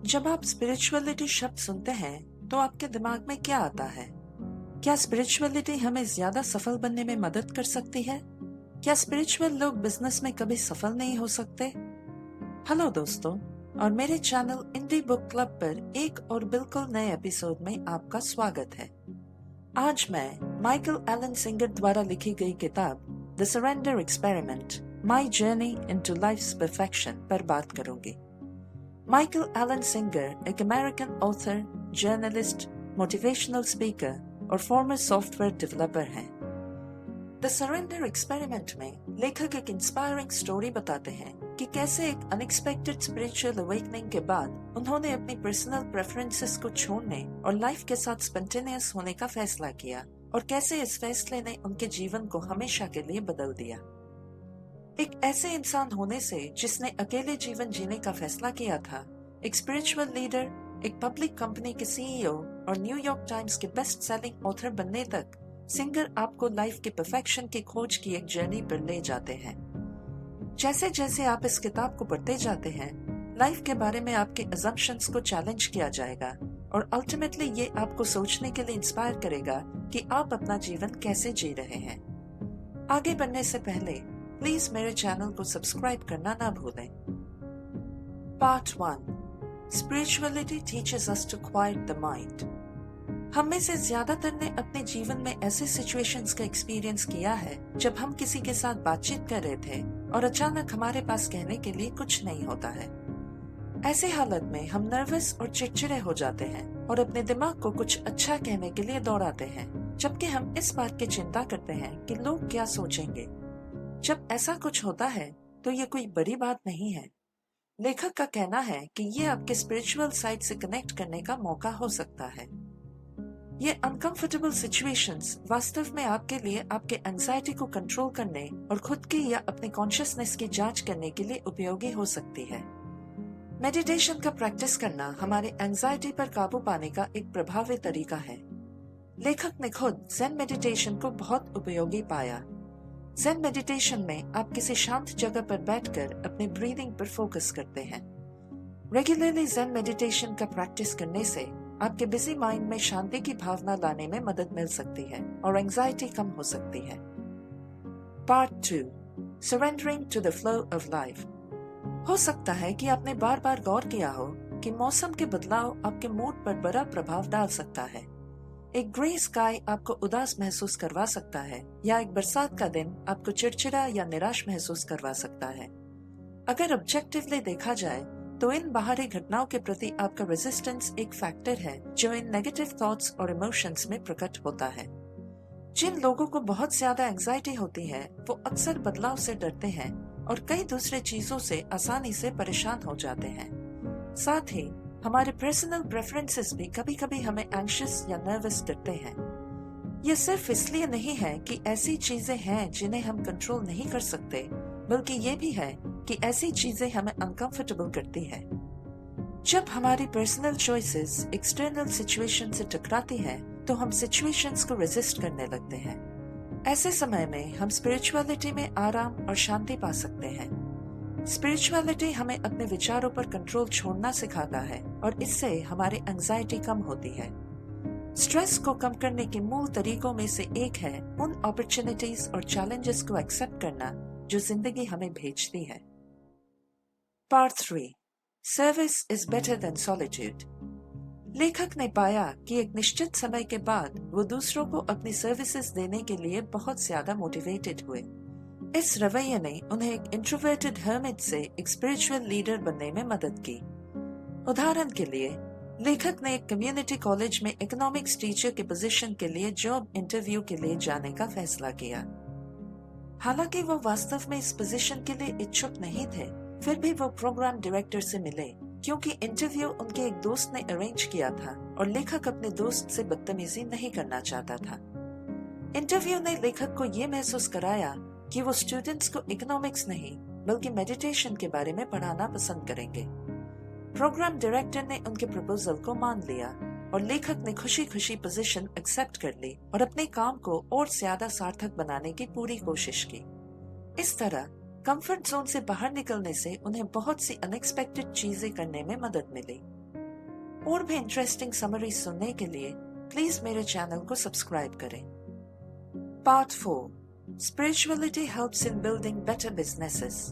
जब आप स्पिरिचुअलिटी शब्द सुनते हैं तो आपके दिमाग में क्या आता है? क्या स्पिरिचुअलिटी हमें ज्यादा सफल बनने में मदद कर सकती है? क्या स्पिरिचुअल लोग बिजनेस में कभी सफल नहीं हो सकते? हेलो दोस्तों, और मेरे चैनल इंडी बुक क्लब पर एक और बिल्कुल नए एपिसोड में आपका स्वागत है। आज मैं माइकल एलन सिंगर द्वारा लिखी गई किताब the surrender experiment, my journey into life's perfection पर बात करूंगी। माइकल एलन सिंगर एक American author, journalist, motivational speaker और फॉर्मर सॉफ्टवेयर डेवलपर हैं। द सरेंडर एक्सपेरिमेंट में लेखक एक इंस्पायरिंग स्टोरी बताते हैं कि कैसे एक अनएक्सपेक्टेड स्पिरिचुअल अवेकनिंग के बाद उन्होंने अपनी पर्सनल प्रेफरेंसेस को छोड़ने और लाइफ के साथ स्पॉन्टेनियस होने का फैसला किया, और कैसे इस फैसले ने उनके जीवन को हमेशा के लिए बदल दिया। एक ऐसे इंसान होने से जिसने अकेले जीवन जीने का फैसला किया था, एक स्पिरिचुअल लीडर, एक पब्लिक कंपनी के सीईओ और न्यूयॉर्क टाइम्स के बेस्ट सेलिंग ऑथर बनने तक, सिंगर आपको लाइफ के परफेक्शन की खोज की एक जर्नी पर ले जाते हैं। जैसे जैसे आप इस किताब को पढ़ते जाते हैं, लाइफ के बारे में आपके अजम्पशंस को चैलेंज किया जाएगा और अल्टीमेटली ये आपको सोचने के लिए इंस्पायर करेगा कि आप अपना जीवन कैसे जी रहे हैं। आगे बढ़ने से पहले प्लीज मेरे चैनल को सब्सक्राइब करना ना भूलें। Part 1, spirituality teaches us to quiet the mind. हम में से ज्यादातर ने अपने जीवन में ऐसे सिचुएशंस का एक्सपीरियंस किया है जब हम किसी के साथ बातचीत कर रहे थे और अचानक हमारे पास कहने के लिए कुछ नहीं होता है। ऐसे हालत में हम नर्वस और चिड़चिड़े हो जाते हैं और अपने दिमाग को कुछ अच्छा कहने के लिए दौड़ाते हैं, जबकि हम इस बात की चिंता करते हैं कि लोग क्या सोचेंगे। जब ऐसा कुछ होता है तो ये कोई बड़ी बात नहीं है। लेखक का कहना है कि ये आपके स्पिरिचुअल साइड से कनेक्ट करने का मौका हो सकता है। ये अनकंफर्टेबल सिचुएशंस वास्तव में आपके लिए आपके एंजाइटी को कंट्रोल करने और खुद की या अपने कॉन्शियसनेस की जांच करने के लिए उपयोगी हो सकती है। मेडिटेशन का प्रैक्टिस करना हमारे एंजाइटी पर काबू पाने का एक प्रभावी तरीका है। लेखक ने खुद ज़ेन मेडिटेशन को बहुत उपयोगी पाया। ज़ेन मेडिटेशन में आप किसी शांत जगह पर बैठकर अपने ब्रीदिंग पर फोकस करते हैं। रेगुलरली ज़ेन मेडिटेशन का प्रैक्टिस करने से आपके बिजी माइंड में शांति की भावना लाने में मदद मिल सकती है और एंजाइटी कम हो सकती है। Part 2, surrendering to the flow of life. हो सकता है कि आपने बार बार गौर किया हो कि मौसम के बदलाव आपके मूड पर बड़ा प्रभाव डाल सकता है। एक ग्रे स्काई आपको उदास महसूस करवा सकता है, या एक बरसात का दिन आपको चिड़चिड़ा या निराश महसूस करवा सकता है। अगर ऑब्जेक्टिवली देखा जाए तो इन बाहरी घटनाओं के प्रति आपका रेजिस्टेंस एक फैक्टर है जो इन नेगेटिव थॉट्स और इमोशंस में प्रकट होता है। जिन लोगों को बहुत ज्यादा एंजाइटी होती है वो अक्सर बदलाव से डरते हैं और कई दूसरे चीजों से आसानी से परेशान हो जाते हैं। साथ ही हमारे पर्सनल प्रेफरेंसेस भी कभी कभी हमें एंग्शियस या नर्वस करते हैं। ये सिर्फ इसलिए नहीं है कि ऐसी चीजें हैं जिन्हें हम कंट्रोल नहीं कर सकते, बल्कि ये भी है कि ऐसी चीजें हमें अनकंफर्टेबल करती है। जब हमारी पर्सनल चॉइसेस एक्सटर्नल सिचुएशन से टकराती हैं, तो हम सिचुएशंस को रेजिस्ट करने लगते हैं। ऐसे समय में हम स्पिरिचुअलिटी में आराम और शांति पा सकते हैं। स्पिरिचुअलिटी हमें अपने विचारों पर कंट्रोल छोड़ना सिखाता है और इससे हमारी एंजाइटी कम होती है। स्ट्रेस को कम करने के मूल तरीकों में से एक है उन अपॉर्चुनिटीज और चैलेंजेस को एक्सेप्ट करना जो जिंदगी हमें भेजती है। Part 3, service is better than solitude. लेखक ने पाया कि एक निश्चित समय के बाद वो दूसरों को अपनी सर्विसेज देने के लिए बहुत ज्यादा मोटिवेटेड हुए। इस रवैये ने उन्हें एक इंट्रोवर्टेड हर्मिट से एक स्पिरिचुअल लीडर बनने में मदद की। उदाहरण के लिए, लेखक ने एक कम्युनिटी कॉलेज में इकोनॉमिक्स टीचर के पोजीशन के लिए जॉब इंटरव्यू के लिए जाने का फैसला किया। हालांकि वो वास्तव में इस पोजीशन के लिए इच्छुक नहीं थे, फिर भी वो प्रोग्राम डायरेक्टर से मिले क्योंकि इंटरव्यू उनके एक दोस्त ने अरेंज किया था और लेखक अपने दोस्त से बदतमीजी नहीं करना चाहता था। इंटरव्यू ने लेखक को ये महसूस कराया कि वो स्टूडेंट्स को इकोनॉमिक्स नहीं बल्कि मेडिटेशन के बारे में पढ़ाना पसंद करेंगे। प्रोग्राम डायरेक्टर ने उनके प्रपोजल को मान लिया और लेखक ने खुशी खुशी पोजीशन एक्सेप्ट कर ली और अपने काम को और ज्यादा सार्थक बनाने की पूरी कोशिश की। इस तरह कंफर्ट जोन से बाहर निकलने से उन्हें बहुत सी अनएक्सपेक्टेड चीजें करने में मदद मिली। और भी इंटरेस्टिंग समरी सुनने के लिए प्लीज मेरे चैनल को सब्सक्राइब करें। Part 4, spirituality helps in building better businesses.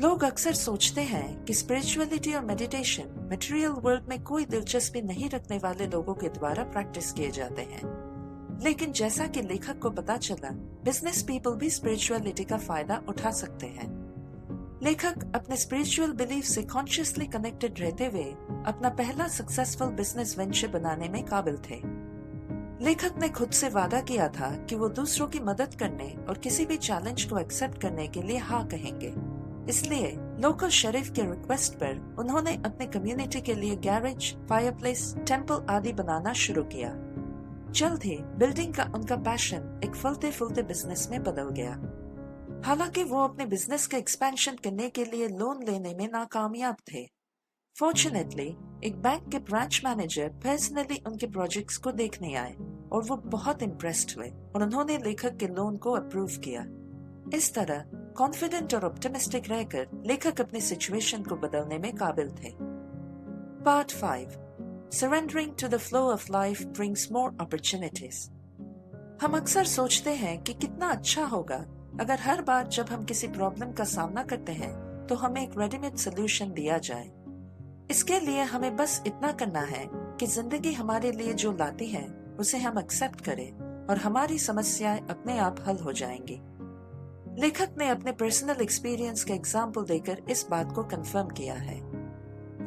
लोग अक्सर सोचते हैं कि स्पिरिचुअलिटी और मेडिटेशन मटेरियल वर्ल्ड में कोई दिलचस्पी नहीं रखने वाले लोगों के द्वारा प्रैक्टिस किए जाते हैं, लेकिन जैसा कि लेखक को पता चला, बिजनेस पीपल भी स्पिरिचुअलिटी का फायदा उठा सकते हैं। लेखक अपने स्पिरिचुअल बिलीफ से कॉन्शियसली कनेक्टेड रहते हुए अपना पहला सक्सेसफुल बिजनेस वेंचर बनाने में काबिल थे। लेखक ने खुद से वादा किया था कि वो दूसरों की मदद करने और किसी भी चैलेंज को एक्सेप्ट करने के लिए हाँ कहेंगे। इसलिए लोकल शरीफ के रिक्वेस्ट पर उन्होंने अपने कम्युनिटी के लिए गैरेज, फायरप्लेस, टेम्पल आदि बनाना शुरू किया। जल्द ही बिल्डिंग का उनका पैशन एक फलते फूलते बिजनेस में बदल गया। हालांकि वो अपने बिजनेस के एक्सपेंशन करने के लिए लोन लेने में नाकामयाब थे। फॉर्चुनेटली एक बैंक के ब्रांच मैनेजर पर्सनली उनके प्रोजेक्ट्स को देखने आए और वो बहुत इम्प्रेस्ड हुए और उन्होंने लेखक के लोन को अप्रूव किया। इस तरह कॉन्फिडेंट और ऑप्टिमिस्टिक रहकर लेखक अपनी सिचुएशन को बदलने में काबिल थे। Part 5, surrendering to the flow of life brings more opportunities. हम अक्सर सोचते हैं कि कितना अच्छा होगा अगर हर बार जब हम किसी प्रॉब्लम का सामना करते हैं तो हमें एक रेडीमेड सोल्यूशन दिया जाए। इसके लिए हमें बस इतना करना है कि जिंदगी हमारे लिए जो लाती है उसे हम एक्सेप्ट करें और हमारी समस्याएं अपने आप हल हो जाएंगी। लेखक ने अपने पर्सनल एक्सपीरियंस का एग्जाम्पल देकर इस बात को कंफर्म किया है।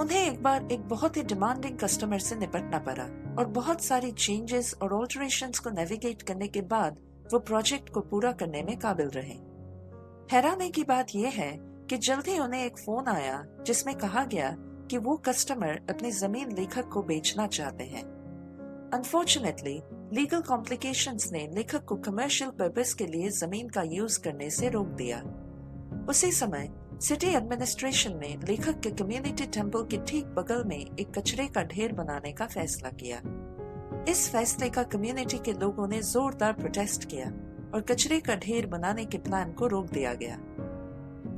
उन्हें एक बार एक बहुत ही डिमांडिंग कस्टमर से निपटना पड़ा और बहुत सारी चेंजेस और ऑल्टरेशंस को नेविगेट करने के बाद वो प्रोजेक्ट को पूरा करने में काबिल रहे। हैरानी की बात यह है कि जल्द ही उन्हें एक फोन आया जिसमें कहा गया कि वो कस्टमर अपनी जमीन लेखक को बेचना चाहते हैं। अनफॉर्चुनेटली लीगल कॉम्प्लिकेशंस ने लेखक को कमर्शियल पर्पस के लिए जमीन का यूज करने से रोक दिया। उसी समय सिटी एडमिनिस्ट्रेशन ने लेखक के कम्युनिटी टेम्पल के ठीक बगल में एक कचरे का ढेर बनाने का फैसला किया। इस फैसले का कम्युनिटी के लोगों ने जोरदार प्रोटेस्ट किया और कचरे का ढेर बनाने के प्लान को रोक दिया गया।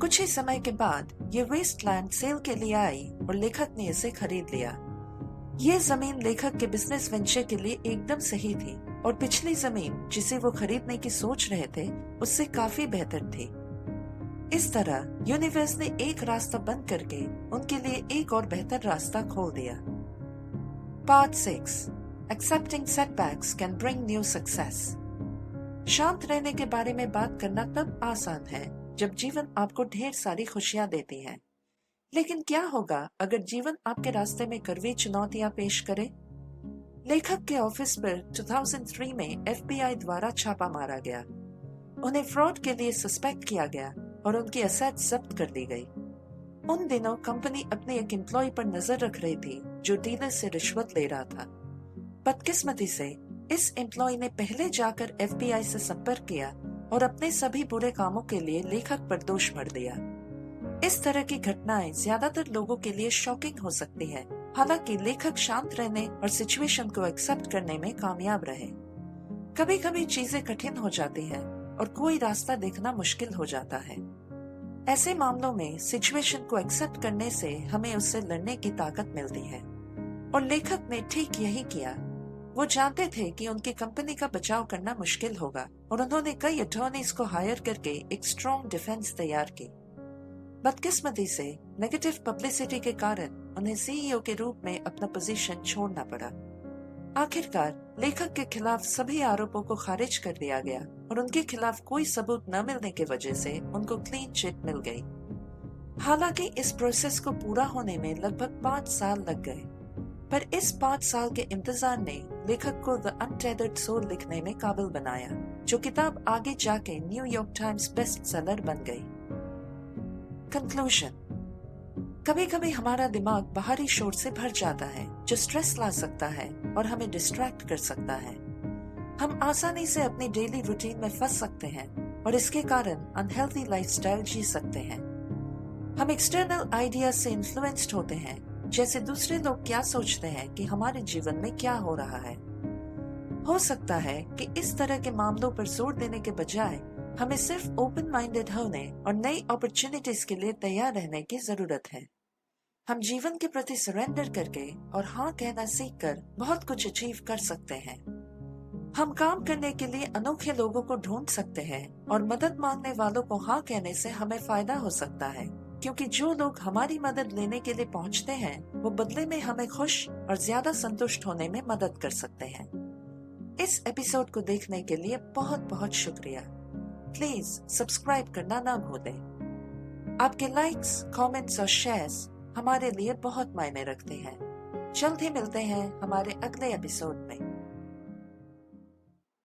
कुछ ही समय के बाद ये वेस्ट लैंड सेल के लिए आई और लेखक ने इसे खरीद लिया। ये जमीन लेखक के बिजनेस वेंचर के लिए एकदम सही थी और पिछली जमीन जिसे वो खरीदने की सोच रहे थे उससे काफी बेहतर थी। इस तरह यूनिवर्स ने एक रास्ता बंद करके उनके लिए एक और बेहतर रास्ता खोल दिया। Part 6, accepting setbacks can bring new success. शांत रहने के बारे में बात करना तब आसान है जब जीवन आपको ढेर सारी खुशियां देती है, लेकिन क्या होगा अगर जीवन आपके रास्ते में कड़वी चुनौतियां पेश करे? लेखक के ऑफिस पर 2003 में FBI द्वारा छापा मारा गया। उन्हें फ्रॉड के लिए सस्पेक्ट किया गया और उनकी एसेट्स जब्त कर दी गई। उन दिनों कंपनी अपने एक एम्प्लॉय पर नजर रख रही थी जो डीलर से रिश्वत ले रहा था। बदकिस्मती से इस एम्प्लॉय ने पहले जाकर FBI से संपर्क किया और अपने सभी बुरे कामों के लिए लेखक पर दोष मढ़ दिया। इस तरह की घटनाएं ज्यादातर लोगों के लिए शॉकिंग हो सकती है, हालांकि लेखक शांत रहने और सिचुएशन को एक्सेप्ट करने में कामयाब रहे। कभी कभी चीजें कठिन हो जाती हैं और कोई रास्ता देखना मुश्किल हो जाता है। ऐसे मामलों में सिचुएशन को एक्सेप्ट करने से हमें उससे लड़ने की ताकत मिलती है और लेखक ने ठीक यही किया। वो जानते थे कि उनकी कंपनी का बचाव करना मुश्किल होगा और उन्होंने कई अटॉर्नीज को हायर करके एक स्ट्रॉन्ग डिफेंस तैयार की। बदकिस्मती से नेगेटिव पब्लिसिटी के कारण उन्हें CEO के रूप में अपना पोजीशन छोड़ना पड़ा। आखिरकार लेखक के खिलाफ सभी आरोपों को खारिज कर दिया गया और उनके खिलाफ कोई सबूत न मिलने की वजह से उनको क्लीन चिट मिल गई। हालांकि इस प्रोसेस को पूरा होने में लगभग 5 साल लग गए, पर इस 5 साल के इंतजार ने लेखक को द अनटेदर्ड सोल लिखने में काबिल बनाया, जो किताब आगे जाके न्यूयॉर्क टाइम्स बेस्ट सेलर बन गई। कंक्लूजन, कभी कभी हमारा दिमाग बाहरी शोर से भर जाता है जो स्ट्रेस ला सकता है और हमें डिस्ट्रैक्ट कर सकता है। हम आसानी से अपनी डेली रूटीन में फंस सकते हैं और इसके कारण अनहेल्दी लाइफस्टाइल जी सकते हैं। हम एक्सटर्नल आइडिया से इन्फ्लुएंस्ड होते हैं, जैसे दूसरे लोग क्या सोचते हैं कि हमारे जीवन में क्या हो रहा है। हो सकता है कि इस तरह के मामलों पर जोर देने के बजाय हमें सिर्फ ओपन माइंडेड होने और नई अपॉर्चुनिटीज के लिए तैयार रहने की जरूरत है। हम जीवन के प्रति सरेंडर करके और हाँ कहना सीखकर बहुत कुछ अचीव कर सकते हैं। हम काम करने के लिए अनोखे लोगों को ढूंढ सकते हैं और मदद मांगने वालों को हाँ कहने से हमें फायदा हो सकता है, क्योंकि जो लोग हमारी मदद लेने के लिए पहुंचते हैं वो बदले में हमें खुश और ज्यादा संतुष्ट होने में मदद कर सकते हैं। इस एपिसोड को देखने के लिए बहुत बहुत शुक्रिया। प्लीज सब्सक्राइब करना ना भूलें। आपके लाइक्स, कमेंट्स और शेयर्स हमारे लिए बहुत मायने रखते हैं। जल्द ही मिलते हैं हमारे अगले एपिसोड में।